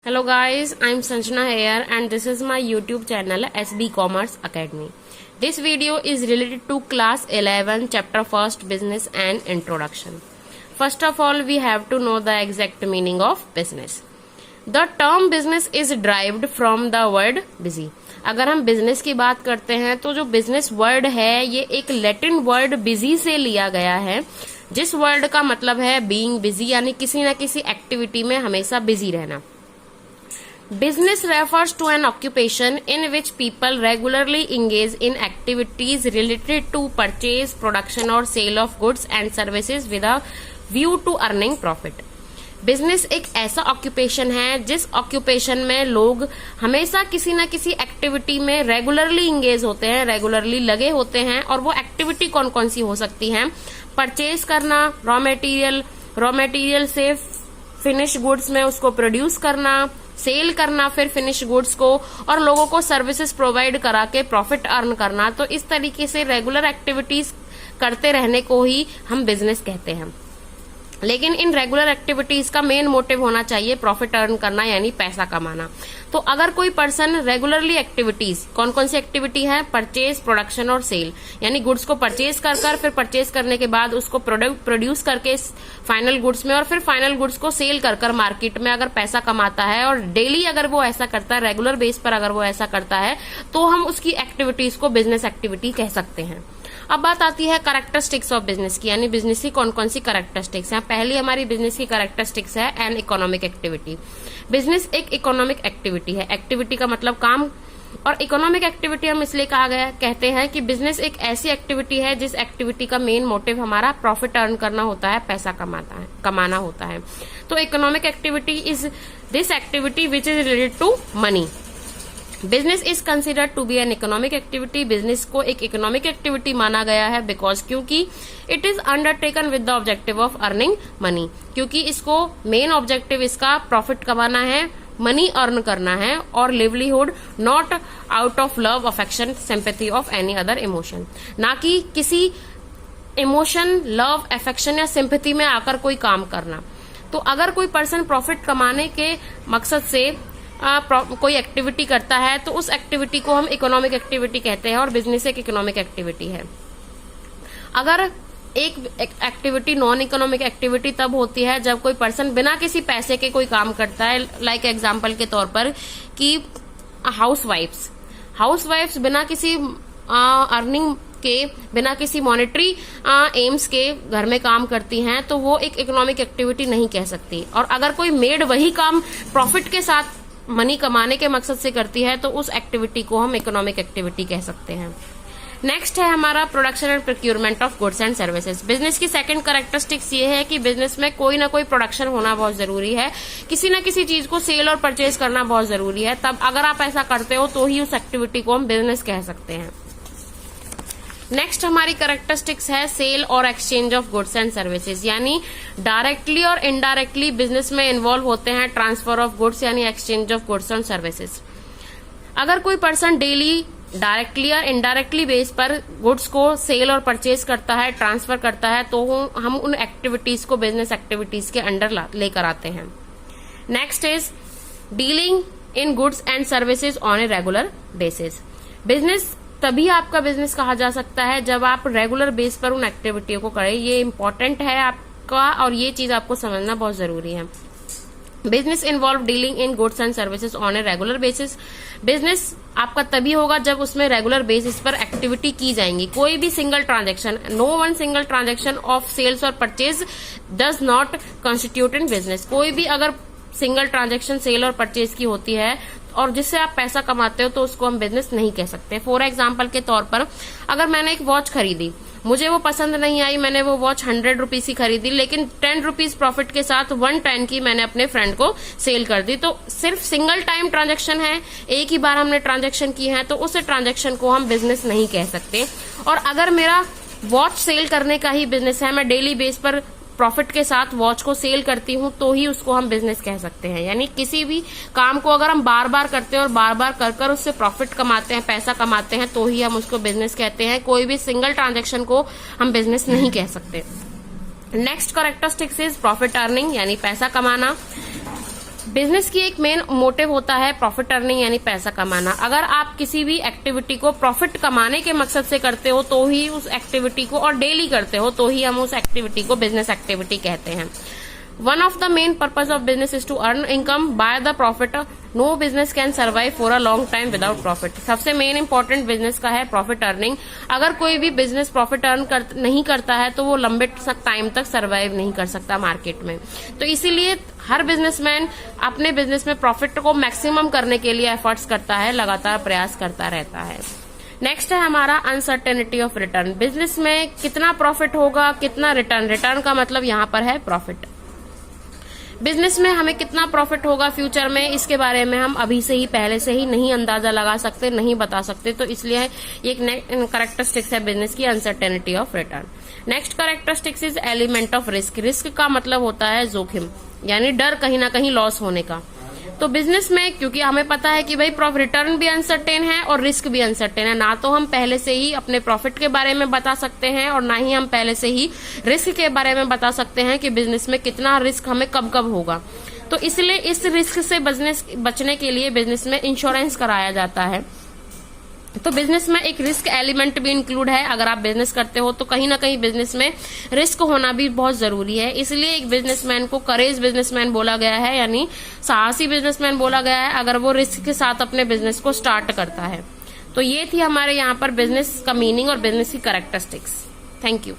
Hello guys, I'm Sanjana here and this is my YouTube channel SB Commerce Academy. This video is related to class 11 chapter 1st business and introduction. First of all, we have to know the exact meaning of business. The term business is derived from the word busy. अगर हम business की बात करते हैं तो जो business word है ये एक लैटिन वर्ड बिजी से लिया गया है, जिस वर्ड का मतलब है बीइंग बिजी, यानी किसी न किसी एक्टिविटी में हमेशा बिजी रहना. Business refers to an occupation in which people regularly engage in activities related to purchase, production or sale of goods and services with a view to earning profit. Business एक ऐसा occupation है जिस occupation में लोग हमेशा किसी न किसी एक्टिविटी में रेगुलरली इंगेज होते हैं, रेगुलरली लगे होते हैं. और वो एक्टिविटी कौन कौन सी हो सकती है? परचेज करना रॉ मटेरियल से फिनिश गुड्स में उसको प्रोड्यूस करना, सेल करना फिर फिनिश गुड्स को, और लोगों को सर्विसेज प्रोवाइड करा के प्रॉफिट अर्न करना. तो इस तरीके से रेगुलर एक्टिविटीज करते रहने को ही हम बिजनेस कहते हैं. लेकिन इन रेगुलर एक्टिविटीज का मेन मोटिव होना चाहिए प्रॉफिट अर्न करना, यानी पैसा कमाना. तो अगर कोई पर्सन रेगुलरली एक्टिविटीज, कौन कौन सी एक्टिविटी है? परचेज, प्रोडक्शन और सेल, यानी गुड्स को परचेज कर फिर परचेज करने के बाद उसको प्रोड्यूस करके फाइनल गुड्स में, और फिर फाइनल गुड्स को सेल कर मार्केट में अगर पैसा कमाता है, और डेली अगर वो ऐसा करता है, रेगुलर बेस पर अगर वो ऐसा करता है, तो हम उसकी एक्टिविटीज को बिजनेस एक्टिविटी कह सकते हैं. अब बात आती है कैरेक्टरिस्टिक्स ऑफ बिजनेस की, यानी बिजनेस की कौन कौन सी कैरेक्टरिस्टिक्स हैं. पहली हमारी बिजनेस की कैरेक्टरिस्टिक्स है एन इकोनॉमिक एक्टिविटी. बिजनेस एक इकोनॉमिक एक्टिविटी है. एक्टिविटी का मतलब काम, और इकोनॉमिक एक्टिविटी हम इसलिए कहते हैं कि बिजनेस एक ऐसी एक्टिविटी है जिस एक्टिविटी का मेन मोटिव हमारा प्रॉफिट अर्न करना होता है, पैसा कमाना होता है. तो economic activity is this activity which is related to money. Business is considered to be an economic activity. Business को एक इकोनॉमिक एक्टिविटी माना गया है बिकॉज क्योंकि it is undertaken with the objective of earning money, क्योंकि इसको main objective इसका profit कमाना है, मनी अर्न करना है, और livelihood not out of love, affection, sympathy of any other emotion. ना कि किसी इमोशन, लव, अफेक्शन या सिंपैथी में आकर कोई काम करना. तो अगर कोई पर्सन प्रॉफिट कमाने के मकसद से कोई एक्टिविटी करता है तो उस एक्टिविटी को हम इकोनॉमिक एक्टिविटी कहते हैं, और बिजनेस एक इकोनॉमिक एक्टिविटी है. अगर एक एक्टिविटी नॉन इकोनॉमिक एक्टिविटी तब होती है जब कोई पर्सन बिना किसी पैसे के कोई काम करता है. लाइक एग्जांपल के तौर पर कि हाउसवाइफ्स बिना किसी अर्निंग के, बिना किसी मॉनेटरी एम्स के घर में काम करती हैं, तो वो एक इकोनॉमिक एक्टिविटी नहीं कह सकती. और अगर कोई मेड वही काम प्रॉफिट के साथ मनी कमाने के मकसद से करती है तो उस एक्टिविटी को हम इकोनॉमिक एक्टिविटी कह सकते हैं. नेक्स्ट है हमारा production and procurement of goods and services. Business की सेकंड कैरेक्टरिस्टिक्स ये है कि बिजनेस में कोई ना कोई प्रोडक्शन होना बहुत जरूरी है. किसी ना किसी चीज को सेल और परचेज करना बहुत जरूरी है. तब अगर आप ऐसा करते हो तो ही उस एक्टिविटी को हम बिजनेस कह सकते हैं. नेक्स्ट हमारी कैरेक्टरिस्टिक्स है सेल और exchange of goods and services, यानी डायरेक्टली और इनडायरेक्टली बिजनेस में इन्वॉल्व होते हैं ट्रांसफर ऑफ गुड्स, यानी exchange of goods and services. अगर कोई पर्सन डेली डायरेक्टली और इनडायरेक्टली बेस पर गुड्स को सेल और परचेज करता है, ट्रांसफर करता है, तो हम उन एक्टिविटीज को बिजनेस एक्टिविटीज के अंडर लेकर आते हैं. Next is dealing in goods and services on a regular basis. Business तभी आपका बिजनेस कहा जा सकता है जब आप रेगुलर बेस पर उन एक्टिविटियों को करें. ये इंपॉर्टेंट है आपका, और ये चीज आपको समझना बहुत जरूरी है. Business involve dealing in goods and services on a regular basis. Business आपका तभी होगा जब उसमें रेगुलर बेसिस पर एक्टिविटी की जाएंगी. कोई भी single transaction, no one single transaction of sales और purchase does not constitute in business. कोई भी अगर सिंगल ट्रांजेक्शन सेल और परचेज की होती है और जिससे आप पैसा कमाते हो तो उसको हम बिजनेस नहीं कह सकते. फॉर एग्जाम्पल के तौर पर अगर मैंने एक वॉच खरीदी, मुझे वो पसंद नहीं आई, मैंने वो वॉच 100 रुपीज की खरीदी, लेकिन 10 रुपीज प्रॉफिट के साथ 110 की मैंने अपने फ्रेंड को सेल कर दी. तो सिर्फ सिंगल टाइम ट्रांजेक्शन है, एक ही बार हमने ट्रांजेक्शन की है, तो उस ट्रांजेक्शन को हम बिजनेस नहीं कह सकते. और अगर मेरा वॉच सेल करने का ही बिजनेस है, मैं डेली बेस पर प्रॉफिट के साथ वॉच को सेल करती हूँ, तो ही उसको हम बिजनेस कह सकते हैं. यानी किसी भी काम को अगर हम बार बार करते हैं और बार बार कर उससे प्रॉफिट कमाते हैं, पैसा कमाते हैं, तो ही हम उसको बिजनेस कहते हैं. कोई भी सिंगल ट्रांजेक्शन को हम बिजनेस नहीं कह सकते. Next characteristics is profit earning, यानी पैसा कमाना. बिजनेस की एक मेन मोटिव होता है प्रॉफिट अर्निंग यानी पैसा कमाना। अगर आप किसी भी एक्टिविटी को प्रॉफिट कमाने के मकसद से करते हो तो ही उस एक्टिविटी को, और डेली करते हो तो ही हम उस एक्टिविटी को बिजनेस एक्टिविटी कहते हैं। One of the main purpose of business is to earn income by the profit. No business can survive for a long time without profit. सबसे मेन इंपॉर्टेंट बिजनेस का है प्रॉफिट अर्निंग। अगर कोई भी business profit earn नहीं करता है तो वो लंबे टाइम तक सर्वाइव नहीं कर सकता मार्केट में। तो इसीलिए हर बिजनेसमैन अपने बिजनेस में प्रॉफिट को मैक्सिमम करने के लिए एफर्ट्स करता है, लगातार प्रयास करता रहता है। नेक्स्ट है हमारा अनसर्टेनिटी ऑफ रिटर्न। बिजनेस में कितना प्रॉफिट होगा, कितना रिटर्न, रिटर्न का मतलब यहाँ पर है प्रॉफिट। बिजनेस में हमें कितना प्रॉफिट होगा फ्यूचर में, इसके बारे में हम अभी से ही, पहले से ही नहीं अंदाजा लगा सकते, नहीं बता सकते। तो इसलिए एक कैरेक्टरिस्टिक्स है बिजनेस की uncertainty of return. Next characteristics is element of risk. Risk का मतलब होता है जोखिम, यानी डर कहीं ना कहीं लॉस होने का। तो बिजनेस में क्योंकि हमें पता है कि भाई रिटर्न भी अनसर्टेन है और रिस्क भी अनसर्टेन है, ना तो हम पहले से ही अपने प्रॉफिट के बारे में बता सकते हैं और ना ही हम पहले से ही रिस्क के बारे में बता सकते हैं कि बिजनेस में कितना रिस्क हमें कब कब होगा। तो इसलिए इस रिस्क से बचने के लिए बिजनेस में इंश्योरेंस कराया जाता है। तो बिजनेस में एक रिस्क एलिमेंट भी इंक्लूड है। अगर आप बिजनेस करते हो तो कहीं ना कहीं बिजनेस में रिस्क होना भी बहुत जरूरी है। इसलिए एक बिजनेसमैन को करेज बिजनेसमैन बोला गया है, यानी साहसी बिजनेसमैन बोला गया है अगर वो रिस्क के साथ अपने बिजनेस को स्टार्ट करता है। तो ये थी हमारे यहाँ पर बिजनेस का मीनिंग और बिजनेस की कैरेक्टरिस्टिक्स। Thank you.